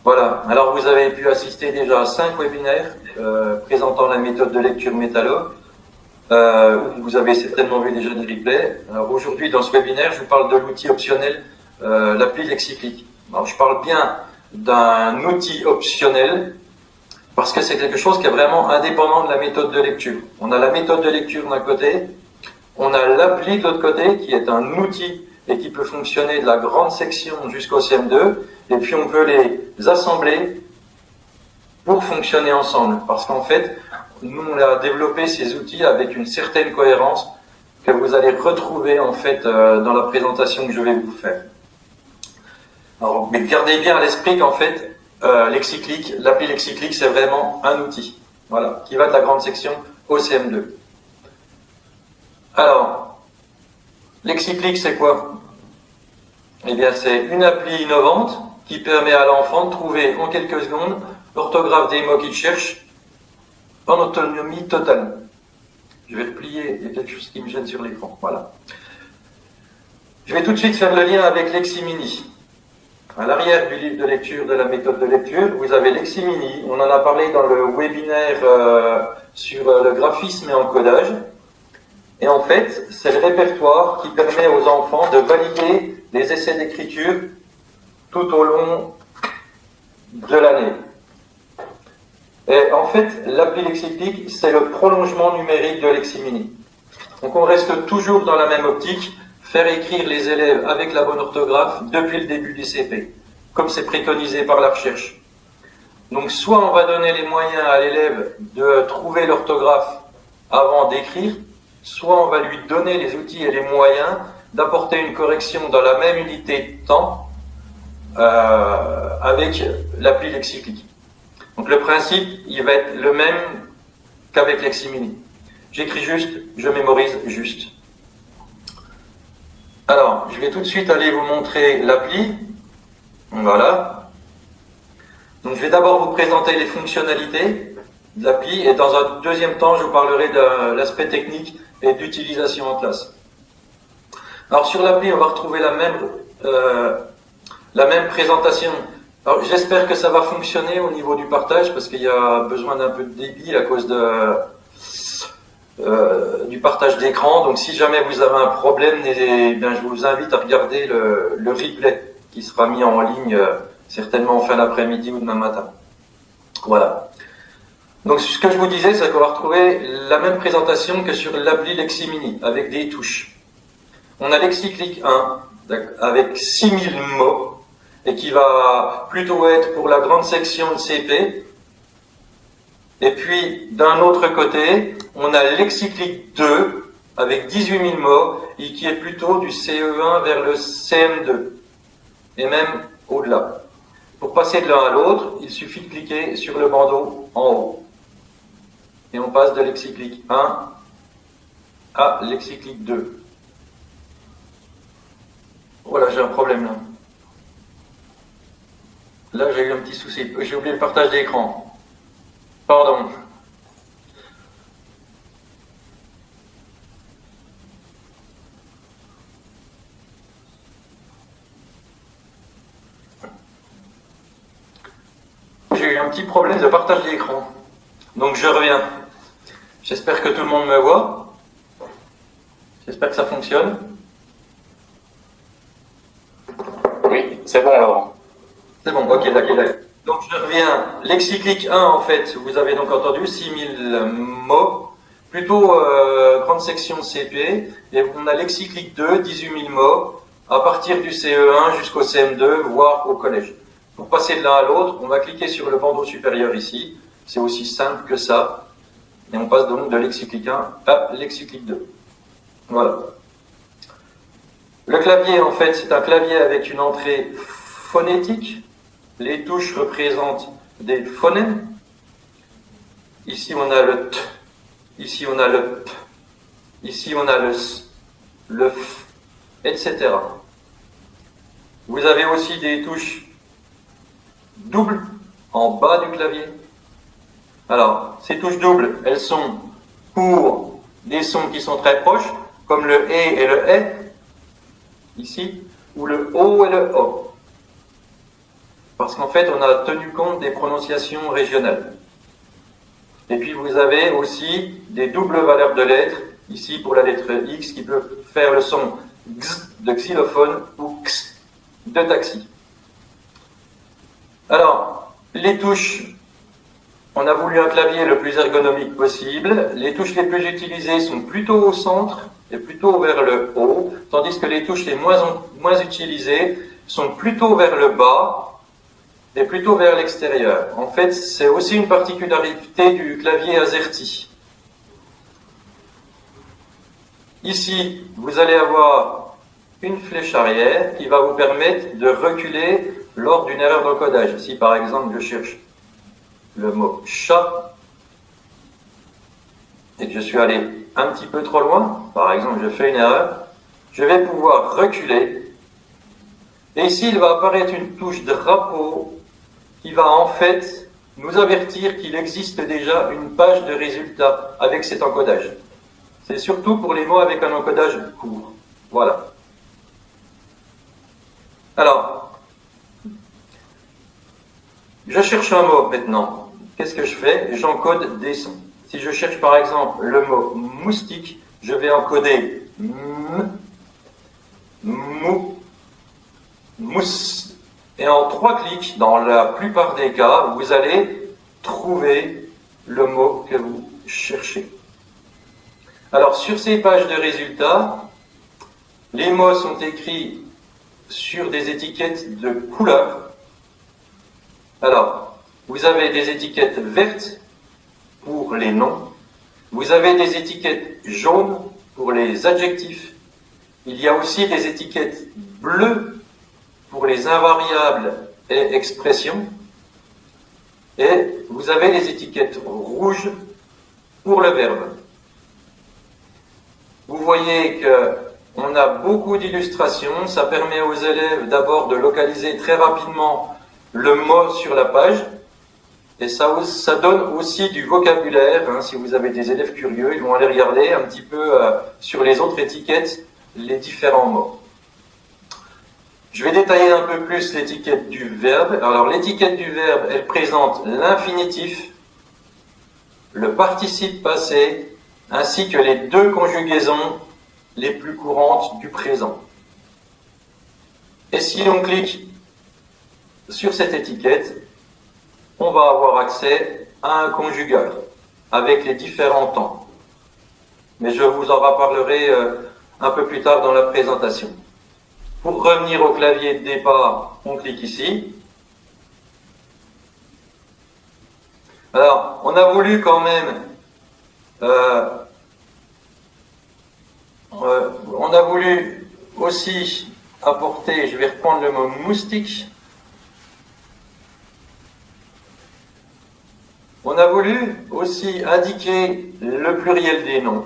Voilà, alors vous avez pu assister déjà à 5 webinaires présentant la méthode de lecture Métallo. Vous avez certainement vu déjà des replays. Alors aujourd'hui, dans ce webinaire, je vous parle de l'outil optionnel, l'appli Lexiplique. Alors je parle bien d'un outil optionnel parce que c'est quelque chose qui est vraiment indépendant de la méthode de lecture. On a la méthode de lecture d'un côté, on a l'appli de l'autre côté qui est un outil et qui peut fonctionner de la grande section jusqu'au CM2, et puis on peut les assembler pour fonctionner ensemble. Parce qu'en fait, nous on a développé ces outils avec une certaine cohérence que vous allez retrouver en fait dans la présentation que je vais vous faire. Alors, mais gardez bien à l'esprit qu'en fait, Lexiplique, l'appli Lexiplique, c'est vraiment un outil, voilà, qui va de la grande section au CM2. Alors, Lexiplique, c'est quoi? Eh bien, c'est une appli innovante qui permet à l'enfant de trouver en quelques secondes l'orthographe des mots qu'il cherche en autonomie totale. Je vais replier, il y a quelque chose qui me gêne sur l'écran. Voilà. Je vais tout de suite faire le lien avec Leximini. À l'arrière du livre de lecture de la méthode de lecture, vous avez Leximini. On en a parlé dans le webinaire sur le graphisme et encodage. Et en fait, c'est le répertoire qui permet aux enfants de valider les essais d'écriture tout au long de l'année. Et en fait, l'appli Lexiplique, c'est le prolongement numérique de Leximini. Donc on reste toujours dans la même optique, faire écrire les élèves avec la bonne orthographe depuis le début du CP, comme c'est préconisé par la recherche. Donc soit on va donner les moyens à l'élève de trouver l'orthographe avant d'écrire, soit on va lui donner les outils et les moyens d'apporter une correction dans la même unité de temps avec l'appli Lexiplique. Donc le principe, il va être le même qu'avec Leximini. J'écris juste, je mémorise juste. Alors, je vais tout de suite aller vous montrer l'appli. Voilà. Donc je vais d'abord vous présenter les fonctionnalités de l'appli et dans un deuxième temps, je vous parlerai de l'aspect technique et d'utilisation en classe. Alors sur l'appli, on va retrouver la même présentation. Alors j'espère que ça va fonctionner au niveau du partage parce qu'il y a besoin d'un peu de débit à cause du partage d'écran. Donc si jamais vous avez un problème, je vous invite à regarder le replay qui sera mis en ligne certainement en fin d'après-midi ou demain matin. Voilà. Donc ce que je vous disais, c'est qu'on va retrouver la même présentation que sur l'appli Leximini avec des touches. On a Lexiplique 1 avec 6000 mots et qui va plutôt être pour la grande section de CP. Et puis d'un autre côté, on a Lexiplique 2 avec 18 000 mots et qui est plutôt du CE1 vers le CM2 et même au-delà. Pour passer de l'un à l'autre, il suffit de cliquer sur le bandeau en haut. Et on passe de Lexiplique 1 à Lexiplique 2. Voilà, j'ai un problème là. Là, j'ai eu un petit souci. J'ai oublié le partage d'écran. Pardon. J'ai eu un petit problème de partage d'écran. Donc je reviens. J'espère que tout le monde me voit. J'espère que ça fonctionne. Oui, c'est bon alors. C'est bon, ok, d'accord. Donc je reviens. Lexiplique 1, en fait, vous avez donc entendu 6000 mots, plutôt grande section CP, et on a Lexiplique 2, 18 000 mots, à partir du CE1 jusqu'au CM2, voire au collège. Pour passer de l'un à l'autre, on va cliquer sur le bandeau supérieur ici, c'est aussi simple que ça, et on passe donc de Lexiplique 1 à Lexiplique 2. Voilà. Le clavier, en fait, c'est un clavier avec une entrée phonétique. Les touches représentent des phonèmes. Ici, on a le T. Ici, on a le P. Ici, on a le S, le F, etc. Vous avez aussi des touches doubles en bas du clavier. Alors, ces touches doubles, elles sont pour des sons qui sont très proches, comme le E et le E, ici, ou le O et le O. parce qu'en fait, on a tenu compte des prononciations régionales. Et puis, vous avez aussi des doubles valeurs de lettres, ici pour la lettre X, qui peut faire le son X de xylophone ou X de taxi. Alors, les touches, on a voulu un clavier le plus ergonomique possible. Les touches les plus utilisées sont plutôt au centre et plutôt vers le haut, tandis que les touches les moins utilisées sont plutôt vers le bas et plutôt vers l'extérieur. En fait, c'est aussi une particularité du clavier AZERTY. Ici, vous allez avoir une flèche arrière qui va vous permettre de reculer lors d'une erreur d'encodage. Si par exemple je cherche le mot chat et que je suis allé un petit peu trop loin, par exemple je fais une erreur, je vais pouvoir reculer et ici il va apparaître une touche drapeau qui va en fait nous avertir qu'il existe déjà une page de résultats avec cet encodage. C'est surtout pour les mots avec un encodage court. Voilà. Alors, je cherche un mot maintenant. Qu'est-ce que je fais? J'encode des sons. Si je cherche par exemple le mot moustique, je vais encoder m, mou, mousse. Et en 3 clics, dans la plupart des cas, vous allez trouver le mot que vous cherchez. Alors, sur ces pages de résultats, les mots sont écrits sur des étiquettes de couleur. Alors, vous avez des étiquettes vertes pour les noms. Vous avez des étiquettes jaunes pour les adjectifs. Il y a aussi des étiquettes bleues pour les invariables et expressions. Et vous avez les étiquettes rouges pour le verbe. Vous voyez qu'on a beaucoup d'illustrations. Ça permet aux élèves d'abord de localiser très rapidement le mot sur la page. Et ça donne aussi du vocabulaire. Hein. Si vous avez des élèves curieux, ils vont aller regarder un petit peu sur les autres étiquettes les différents mots. Je vais détailler un peu plus l'étiquette du verbe. Alors l'étiquette du verbe, elle présente l'infinitif, le participe passé, ainsi que les 2 conjugaisons les plus courantes du présent. Et si l'on clique sur cette étiquette, on va avoir accès à un conjugateur avec les différents temps. Mais je vous en reparlerai un peu plus tard dans la présentation. Pour revenir au clavier de départ, on clique ici. Alors, on a voulu quand même on a voulu aussi apporter, je vais reprendre le mot moustique. On a voulu aussi indiquer le pluriel des noms,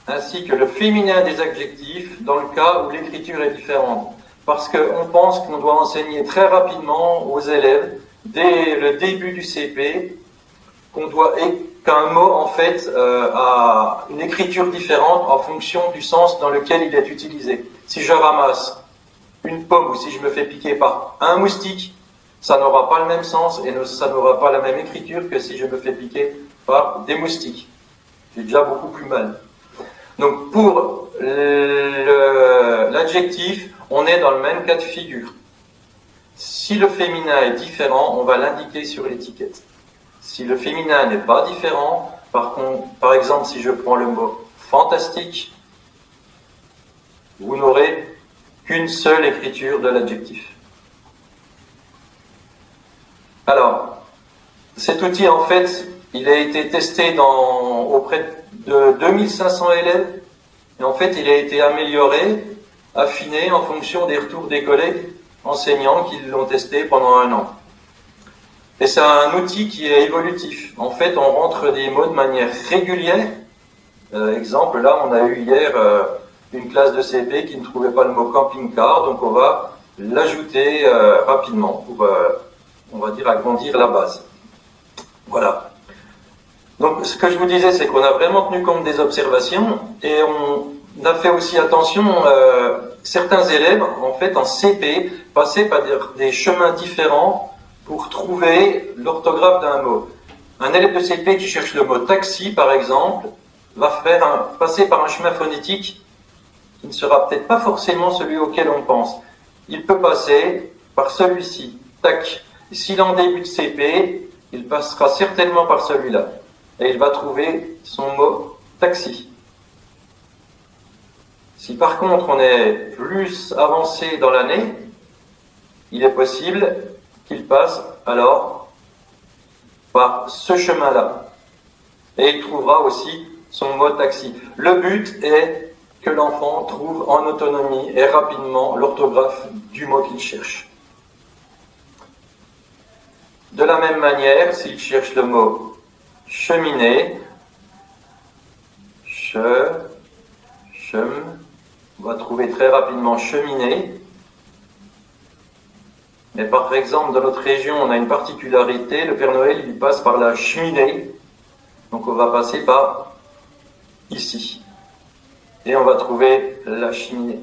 ainsi que le féminin des adjectifs dans le cas où l'écriture est différente. Parce qu'on pense qu'on doit enseigner très rapidement aux élèves, dès le début du CP, qu'un mot en fait a une écriture différente en fonction du sens dans lequel il est utilisé. Si je ramasse une pomme ou si je me fais piquer par un moustique, ça n'aura pas le même sens et ça n'aura pas la même écriture que si je me fais piquer par des moustiques. J'ai déjà beaucoup plus mal. Donc pour l'adjectif, on est dans le même cas de figure. Si le féminin est différent, on va l'indiquer sur l'étiquette. Si le féminin n'est pas différent, par exemple, si je prends le mot fantastique, vous n'aurez qu'une seule écriture de l'adjectif. Alors, cet outil, en fait, il a été testé auprès de 2500 élèves, et en fait, il a été amélioré, affiné en fonction des retours des collègues enseignants qui l'ont testé pendant 1 an. Et c'est un outil qui est évolutif. En fait, on rentre des mots de manière régulière. Exemple, là, on a eu hier une classe de CP qui ne trouvait pas le mot camping-car, donc on va l'ajouter rapidement pour, on va dire, agrandir la base. Voilà. Donc, ce que je vous disais, c'est qu'on a vraiment tenu compte des observations et on a fait aussi attention, certains élèves, en fait, en CP, passaient par des chemins différents pour trouver l'orthographe d'un mot. Un élève de CP qui cherche le mot taxi, par exemple, va passer par un chemin phonétique qui ne sera peut-être pas forcément celui auquel on pense. Il peut passer par celui-ci, tac. S'il est en début de CP, il passera certainement par celui-là. Et il va trouver son mot taxi. Si par contre on est plus avancé dans l'année, il est possible qu'il passe alors par ce chemin-là. Et il trouvera aussi son mot taxi. Le but est que l'enfant trouve en autonomie et rapidement l'orthographe du mot qu'il cherche. De la même manière, s'il cherche le mot cheminée, on va trouver très rapidement cheminée. Mais par exemple, dans notre région, on a une particularité, le Père Noël, il passe par la cheminée. Donc on va passer par ici. Et on va trouver la cheminée.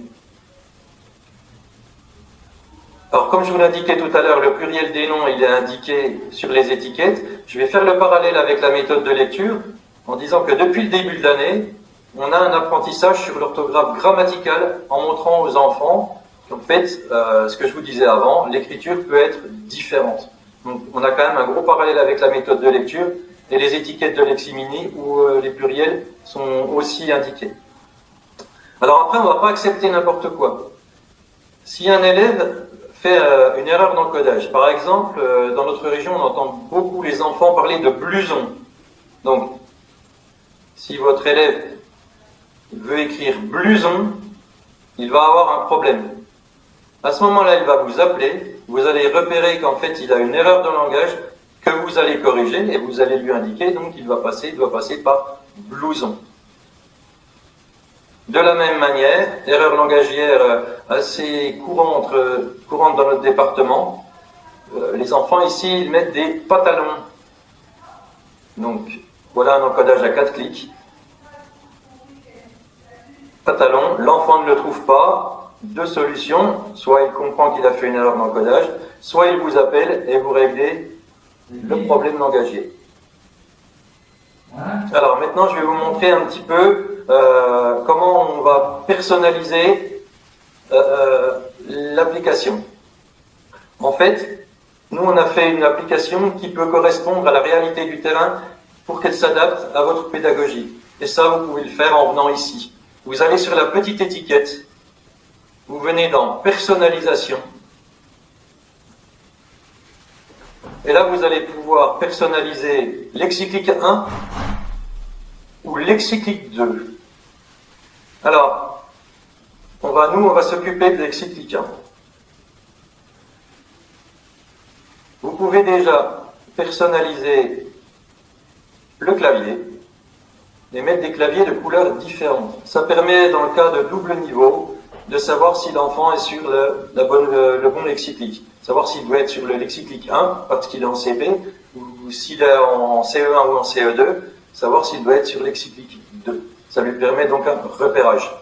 Alors comme je vous l'indiquais tout à l'heure, le pluriel des noms, il est indiqué sur les étiquettes. Je vais faire le parallèle avec la méthode de lecture en disant que depuis le début de l'année, on a un apprentissage sur l'orthographe grammaticale en montrant aux enfants qu'en fait, ce que je vous disais avant, l'écriture peut être différente. Donc on a quand même un gros parallèle avec la méthode de lecture et les étiquettes de Leximini où les pluriels sont aussi indiqués. Alors après, on ne va pas accepter n'importe quoi. Si un élève fait une erreur d'encodage, par exemple, dans notre région, on entend beaucoup les enfants parler de blouson. Donc, si votre élève veut écrire blouson, il va avoir un problème. À ce moment-là, il va vous appeler, vous allez repérer qu'en fait, il a une erreur de langage que vous allez corriger et vous allez lui indiquer, donc il doit passer par blouson. De la même manière, erreur langagière assez courante dans notre département, les enfants ici, ils mettent des pantalons. Donc, voilà un encodage à 4 clics. Pantalon, l'enfant ne le trouve pas, deux solutions, soit il comprend qu'il a fait une erreur d'encodage, soit il vous appelle et vous réglez le problème langagier. Alors maintenant, je vais vous montrer un petit peu comment on va personnaliser l'application. En fait, nous on a fait une application qui peut correspondre à la réalité du terrain pour qu'elle s'adapte à votre pédagogie. Et ça, vous pouvez le faire en venant ici. Vous allez sur la petite étiquette, vous venez dans personnalisation, et là vous allez pouvoir personnaliser lexicyclique 1 ou lexicyclique 2. Alors, on va s'occuper de lexicyclique 1. Vous pouvez déjà personnaliser le clavier et mettre des claviers de couleurs différentes. Ça permet, dans le cas de double niveau, de savoir si l'enfant est sur le bon lexicyclique. Savoir s'il doit être sur le lexicyclique 1, parce qu'il est en CP, ou s'il est en CE1 ou en CE2, savoir s'il doit être sur lexicyclique 2. Ça lui permet donc un repérage.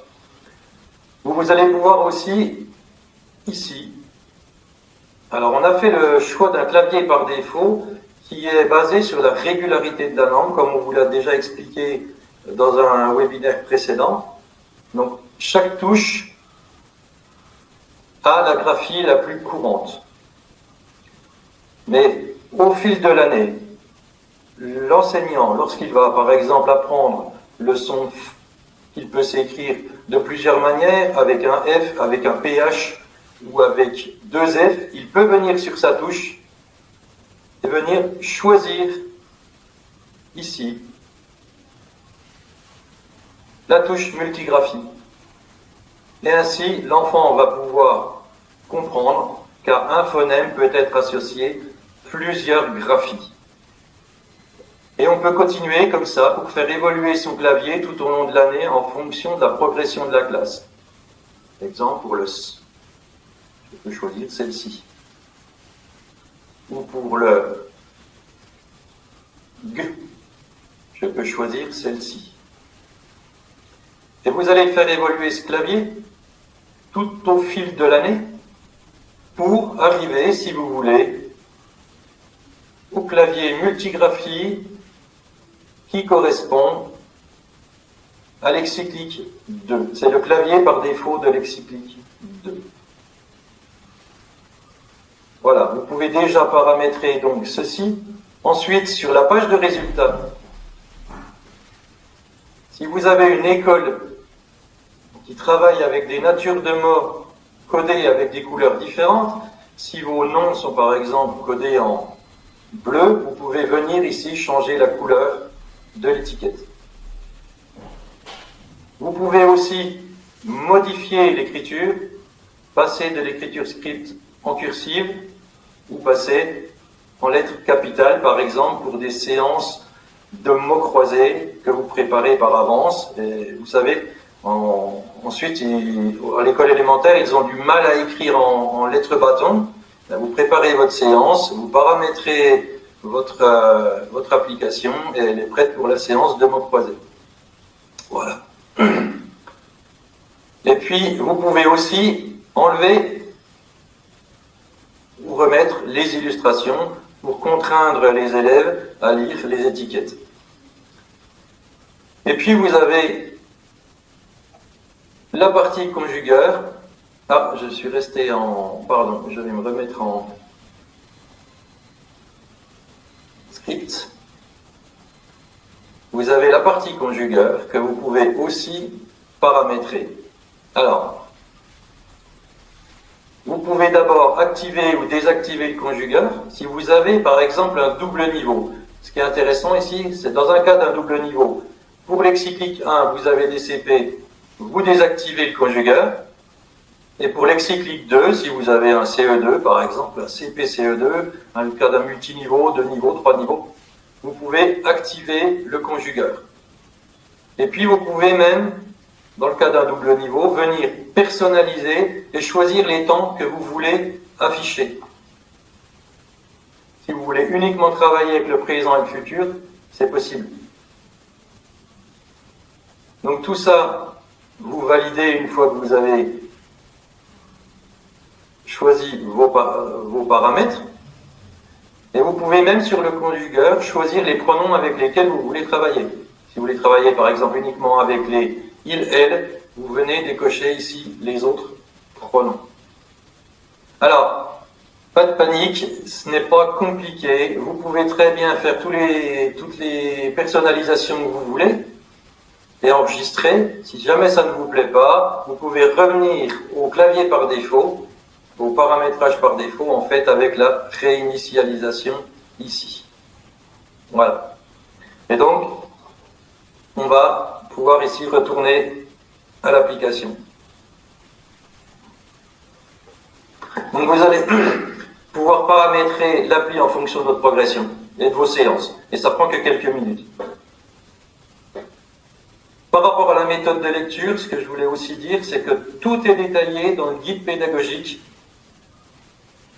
Vous allez pouvoir aussi, ici, alors on a fait le choix d'un clavier par défaut qui est basé sur la régularité de la langue, comme on vous l'a déjà expliqué dans un webinaire précédent. Donc chaque touche a la graphie la plus courante. Mais au fil de l'année, l'enseignant, lorsqu'il va par exemple apprendre le son F, il peut s'écrire de plusieurs manières, avec un F, avec un PH ou avec deux F, il peut venir sur sa touche et venir choisir ici la touche multigraphie. Et ainsi, l'enfant va pouvoir comprendre qu'à un phonème peut être associé plusieurs graphies. Et on peut continuer comme ça pour faire évoluer son clavier tout au long de l'année en fonction de la progression de la classe. Exemple pour le S, je peux choisir celle-ci. Ou pour le G, je peux choisir celle-ci. Et vous allez faire évoluer ce clavier tout au fil de l'année pour arriver, si vous voulez, au clavier multigraphie qui correspond à l'excyclique 2. C'est le clavier par défaut de l'excyclique 2. Voilà, vous pouvez déjà paramétrer donc ceci. Ensuite, sur la page de résultats, si vous avez une école qui travaille avec des natures de mots codées avec des couleurs différentes, si vos noms sont par exemple codés en bleu, vous pouvez venir ici changer la couleur de l'étiquette. Vous pouvez aussi modifier l'écriture, passer de l'écriture script en cursive ou passer en lettres capitales, par exemple, pour des séances de mots croisés que vous préparez par avance. Et vous savez, ensuite, à l'école élémentaire, ils ont du mal à écrire en lettres bâton. Vous préparez votre séance, vous paramétrez votre application et elle est prête pour la séance de mots croisés. Voilà. Et puis, vous pouvez aussi enlever ou remettre les illustrations pour contraindre les élèves à lire les étiquettes. Et puis, vous avez la partie conjugueur. Ah, je suis resté en... Pardon, je vais me remettre en script. Vous avez la partie conjugueur que vous pouvez aussi paramétrer. Alors, vous pouvez d'abord activer ou désactiver le conjugueur si vous avez par exemple un double niveau. Ce qui est intéressant ici, c'est dans un cas d'un double niveau. Pour lexique 1, vous avez des CP, vous désactivez le conjugueur. Et pour lexique 2, si vous avez un CE2 par exemple, un CP-CE2, dans le cas d'un multiniveau, 2 niveaux, 3 niveaux, vous pouvez activer le conjugueur. Et puis vous pouvez même, dans le cas d'un double niveau, venir personnaliser et choisir les temps que vous voulez afficher. Si vous voulez uniquement travailler avec le présent et le futur, c'est possible. Donc tout ça, vous validez une fois que vous avez choisi vos paramètres. Et vous pouvez même sur le conjugueur choisir les pronoms avec lesquels vous voulez travailler. Si vous voulez travailler par exemple uniquement avec les il, elle, vous venez décocher ici les autres pronoms. Alors, pas de panique, ce n'est pas compliqué. Vous pouvez très bien faire toutes les personnalisations que vous voulez et enregistrer. Si jamais ça ne vous plaît pas, vous pouvez revenir au clavier par défaut, au paramétrage par défaut, en fait, avec la réinitialisation ici. Voilà. Et donc, on va pouvoir ici retourner à l'application. Donc, vous allez pouvoir paramétrer l'appli en fonction de votre progression et de vos séances. Et ça prend que quelques minutes. Par rapport à la méthode de lecture, ce que je voulais aussi dire, c'est que tout est détaillé dans le guide pédagogique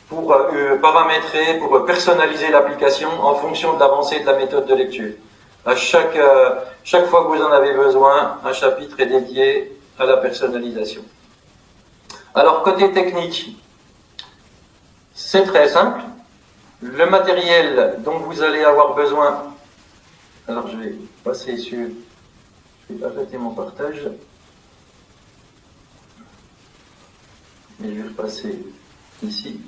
pour paramétrer, pour personnaliser l'application en fonction de l'avancée de la méthode de lecture. À chaque fois que vous en avez besoin, un chapitre est dédié à la personnalisation. Alors, côté technique, c'est très simple. Le matériel dont vous allez avoir besoin... Alors, je vais passer sur... Je vais arrêter mon partage. Et je vais repasser ici.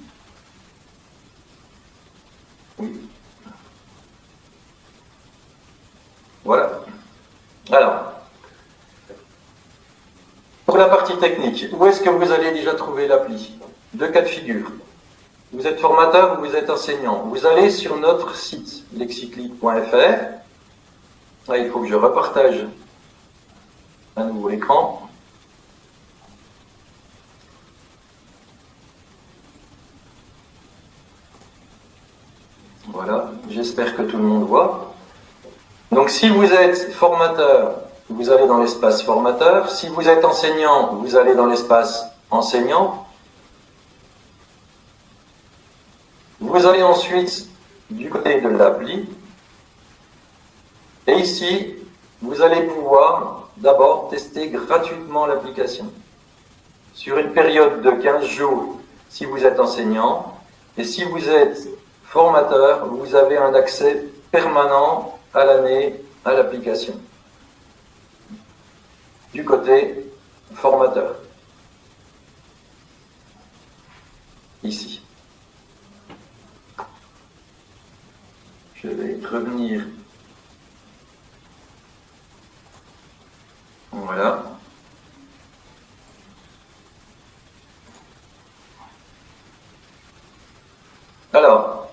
Oui. Voilà. Alors, pour la partie technique, où est-ce que vous allez déjà trouver l'appli? Deux cas de figure. Vous êtes formateur ou vous êtes enseignant. Vous allez sur notre site lexiclique.fr. Là, il faut que je repartage à nouveau l'écran. Voilà, j'espère que tout le monde voit. Donc si vous êtes formateur, vous allez dans l'espace formateur. Si vous êtes enseignant, vous allez dans l'espace enseignant. Vous allez ensuite du côté de l'appli. Et ici, vous allez pouvoir d'abord tester gratuitement l'application sur une période de 15 jours si vous êtes enseignant, et si vous êtes formateur, vous avez un accès permanent à l'année à l'application. Du côté formateur. Ici. Je vais revenir. Voilà. Alors,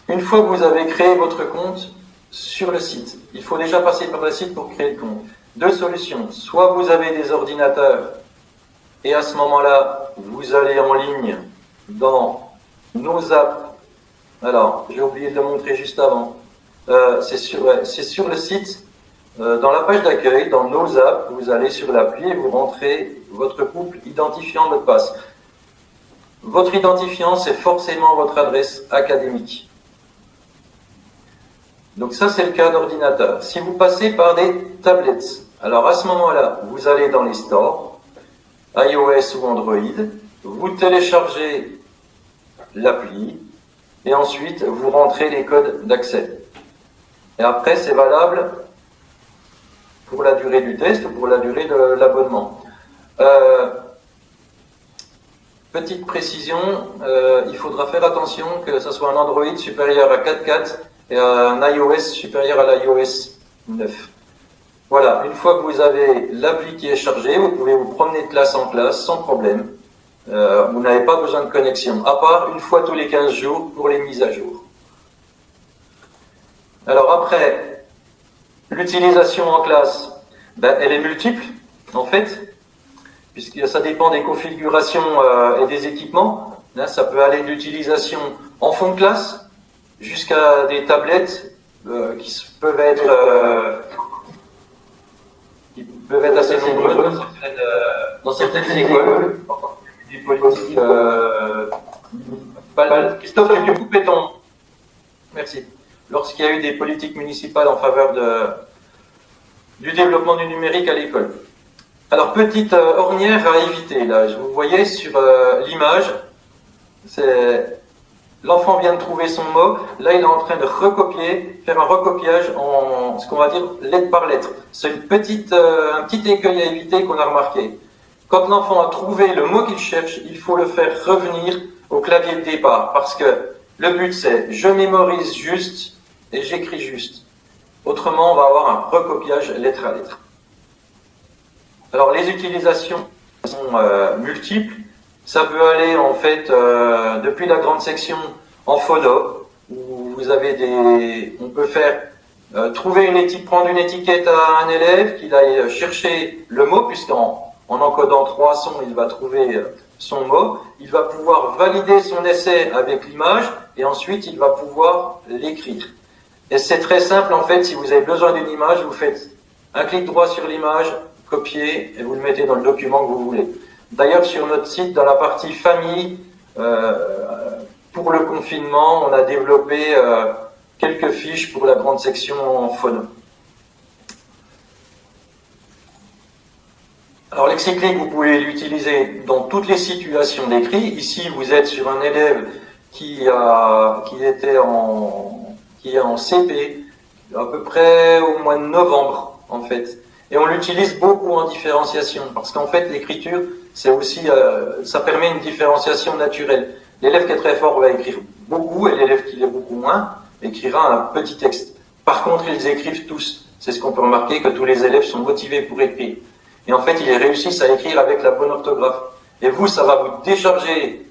une fois que vous avez créé votre compte sur le site, il faut déjà passer par le site pour créer le compte. Deux solutions. Soit vous avez des ordinateurs et à ce moment-là, vous allez en ligne dans nos apps. Alors, j'ai oublié de le montrer juste avant. C'est sur le site, dans la page d'accueil, dans nos apps, vous allez sur l'appli et vous rentrez votre couple identifiant mot de passe. Votre identifiant, c'est forcément votre adresse académique. Donc ça, c'est le cas d'ordinateur. Si vous passez par des tablettes, alors à ce moment-là, vous allez dans les stores, iOS ou Android, vous téléchargez l'appli, et ensuite, vous rentrez les codes d'accès. Et après, c'est valable pour la durée du test ou pour la durée de l'abonnement. Petite précision, il faudra faire attention que ce soit un Android supérieur à 4.4 et un iOS supérieur à l'iOS 9. Voilà, une fois que vous avez l'appli qui est chargée, vous pouvez vous promener de classe en classe sans problème. Vous n'avez pas besoin de connexion, à part une fois tous les 15 jours pour les mises à jour. Alors après, l'utilisation en classe, elle est multiple, en fait, puisque ça dépend des configurations et des équipements. Là, ça peut aller de l'utilisation en fond de classe jusqu'à des tablettes qui peuvent être assez nombreuses dans certaines écoles. Des politiques. Christophe, tu peux couper ton. Merci. Lorsqu'il y a eu des politiques municipales en faveur du développement du numérique à l'école. Alors, petite ornière à éviter, là, vous voyez sur l'image, l'enfant vient de trouver son mot, là il est en train de faire un recopiage en ce qu'on va dire lettre par lettre. C'est un petit écueil à éviter qu'on a remarqué. Quand l'enfant a trouvé le mot qu'il cherche, il faut le faire revenir au clavier de départ, parce que le but c'est je mémorise juste et j'écris juste. Autrement, on va avoir un recopiage lettre à lettre. Alors les utilisations sont multiples. Ça peut aller en fait depuis la grande section en phono, où vous avez on peut faire prendre une étiquette à un élève, qu'il aille chercher le mot, puisqu'en encodant 3 sons, il va trouver son mot. Il va pouvoir valider son essai avec l'image et ensuite il va pouvoir l'écrire. Et c'est très simple en fait, si vous avez besoin d'une image, vous faites un clic droit sur l'image, copier et vous le mettez dans le document que vous voulez. D'ailleurs, sur notre site, dans la partie famille, pour le confinement, on a développé quelques fiches pour la grande section en phono. Alors, Lexiclic, vous pouvez l'utiliser dans toutes les situations d'écrit. Ici, vous êtes sur un élève qui est en CP, à peu près au mois de novembre, en fait. Et on l'utilise beaucoup en différenciation, parce qu'en fait, l'écriture, c'est aussi, ça permet une différenciation naturelle. L'élève qui est très fort va écrire beaucoup, et l'élève qui l'est beaucoup moins écrira un petit texte. Par contre, ils écrivent tous. C'est ce qu'on peut remarquer, que tous les élèves sont motivés pour écrire. Et en fait, ils réussissent à écrire avec la bonne orthographe. Et vous, ça va vous décharger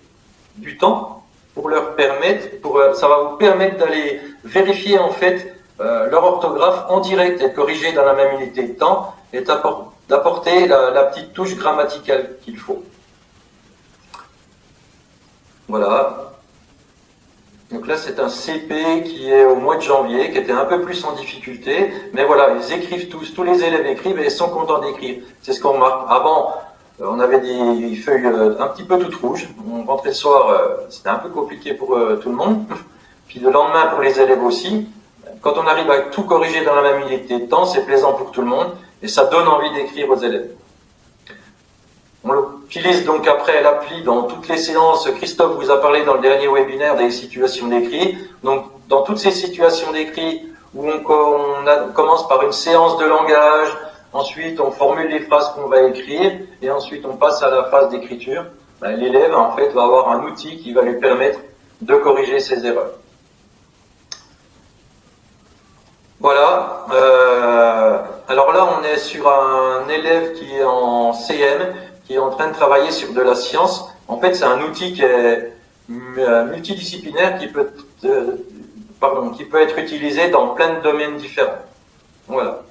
du temps pour leur permettre, ça va vous permettre d'aller vérifier en fait leur orthographe en direct et corriger dans la même unité de temps et d'apporter la petite touche grammaticale qu'il faut. Voilà. Donc là, c'est un CP qui est au mois de janvier, qui était un peu plus en difficulté. Mais voilà, ils écrivent tous les élèves écrivent et ils sont contents d'écrire. C'est ce qu'on remarque. Avant, on avait des feuilles un petit peu toutes rouges. On rentrait le soir, c'était un peu compliqué pour tout le monde. Puis le lendemain pour les élèves aussi. Quand on arrive à tout corriger dans la même unité de temps, c'est plaisant pour tout le monde. Et ça donne envie d'écrire aux élèves. On l'utilise donc après l'appli dans toutes les séances. Christophe vous a parlé dans le dernier webinaire des situations d'écrit. Donc, dans toutes ces situations d'écrit où on commence par une séance de langage, ensuite on formule les phrases qu'on va écrire, et ensuite on passe à la phase d'écriture, l'élève en fait va avoir un outil qui va lui permettre de corriger ses erreurs. Voilà. Alors là, on est sur un élève qui est en CM, qui est en train de travailler sur de la science. En fait, c'est un outil qui est multidisciplinaire qui peut être utilisé dans plein de domaines différents. Voilà.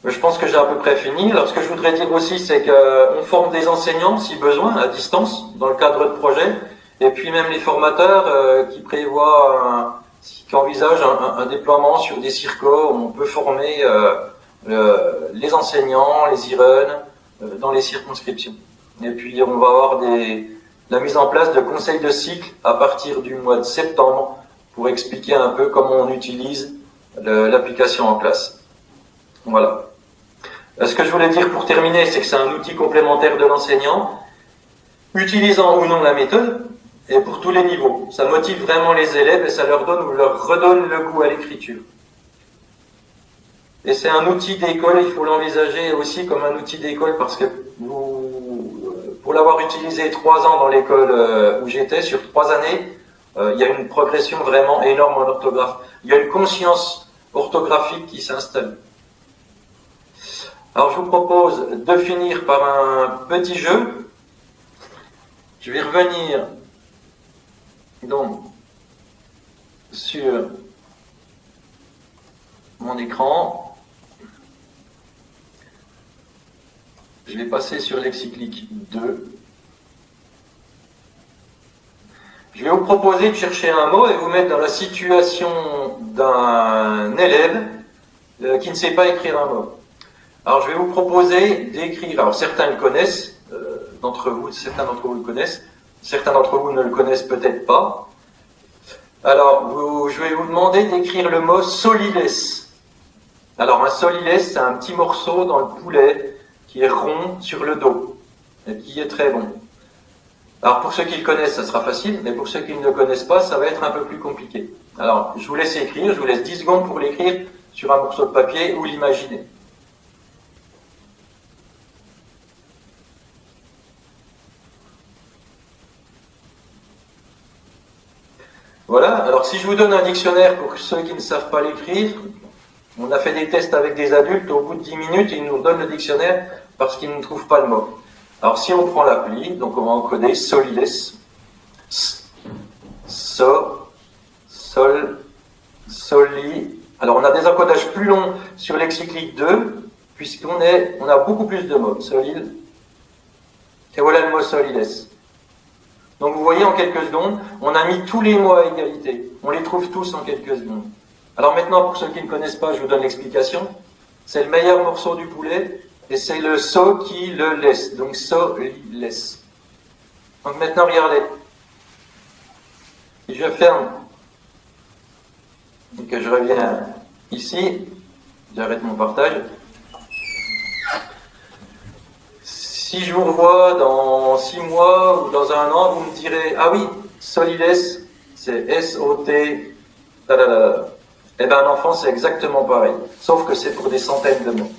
Je pense que j'ai à peu près fini. Alors, ce que je voudrais dire aussi, c'est qu'on forme des enseignants, si besoin, à distance, dans le cadre de projets, et puis même les formateurs qui prévoient, qui envisagent un déploiement sur des circos où on peut former les enseignants, les e-run, dans les circonscriptions. Et puis, on va avoir la mise en place de conseils de cycle à partir du mois de septembre pour expliquer un peu comment on utilise l'application en classe. Voilà. Ce que je voulais dire pour terminer, c'est que c'est un outil complémentaire de l'enseignant, utilisant ou non la méthode, et pour tous les niveaux. Ça motive vraiment les élèves et ça leur donne ou leur redonne le goût à l'écriture. Et c'est un outil d'école, il faut l'envisager aussi comme un outil d'école parce que pour l'avoir utilisé 3 ans dans l'école où j'étais, sur 3 années, il y a une progression vraiment énorme en orthographe. Il y a une conscience orthographique qui s'installe. Alors je vous propose de finir par un petit jeu. Je vais revenir donc sur mon écran. Je vais passer sur Lexiclic 2. Je vais vous proposer de chercher un mot et vous mettre dans la situation d'un élève qui ne sait pas écrire un mot. Alors je vais vous proposer d'écrire, alors certains le connaissent, certains d'entre vous le connaissent, certains d'entre vous ne le connaissent peut-être pas. Alors je vais vous demander d'écrire le mot soliles. Alors un soliles, c'est un petit morceau dans le poulet qui est rond sur le dos et qui est très bon. Alors pour ceux qui le connaissent, ça sera facile, mais pour ceux qui ne le connaissent pas, ça va être un peu plus compliqué. Alors je vous laisse écrire, je vous laisse 10 secondes pour l'écrire sur un morceau de papier ou l'imaginer. Voilà, alors si je vous donne un dictionnaire pour ceux qui ne savent pas l'écrire, on a fait des tests avec des adultes, au bout de 10 minutes, ils nous donnent le dictionnaire parce qu'ils ne trouvent pas le mot. Alors si on prend l'appli, donc on va encoder soliles, sol, soli. Alors on a des encodages plus longs sur Lexiclic 2, puisqu'on a beaucoup plus de mots, solide. Et voilà le mot soliles. Donc vous voyez, en quelques secondes, on a mis tous les mots à égalité. On les trouve tous en quelques secondes. Alors maintenant, pour ceux qui ne connaissent pas, je vous donne l'explication. C'est le meilleur morceau du poulet, et c'est le so qui le laisse. Donc soliles. Donc maintenant, regardez. Si je ferme, et que je reviens ici, j'arrête mon partage. Si je vous revois dans 6 mois ou dans un an, vous me direz, ah oui, soliles, c'est S-O-T, eh bien un enfant, c'est exactement pareil, sauf que c'est pour des centaines de mots.